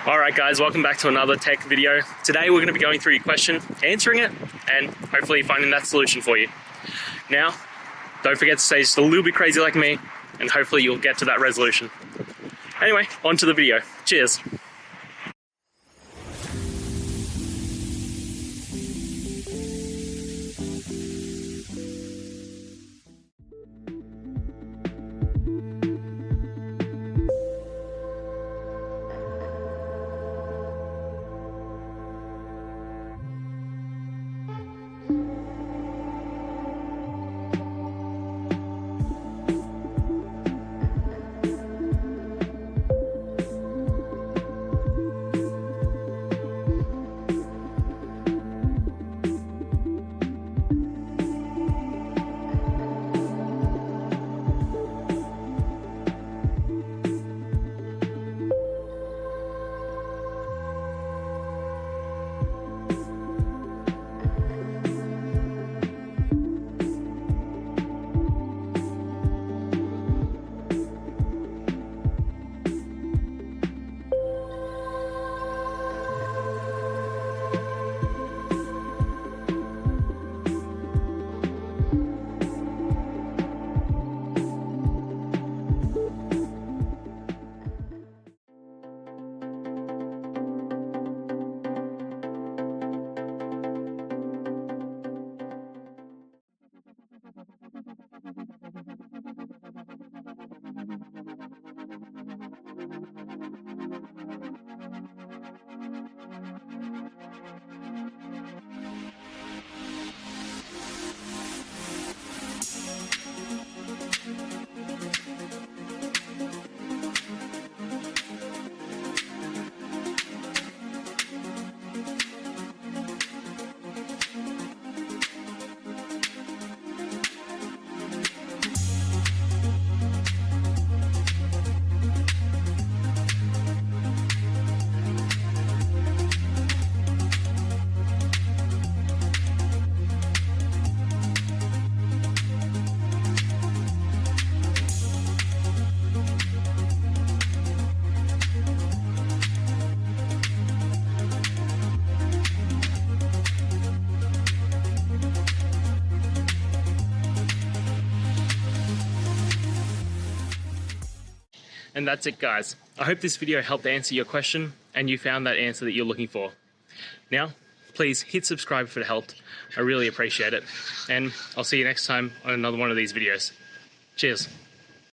Alright guys, welcome back to another tech video. Today we're going to be going through your question, answering it, and hopefully finding that solution for you. Now, don't forget to stay just a little bit crazy like me, and hopefully you'll get to that resolution. Anyway, on to the video. Cheers. And that's it guys. I hope this video helped answer your question and you found that answer that you're looking for. Now, please hit subscribe if it helped. I really appreciate it. And I'll see you next time on another one of these videos. Cheers.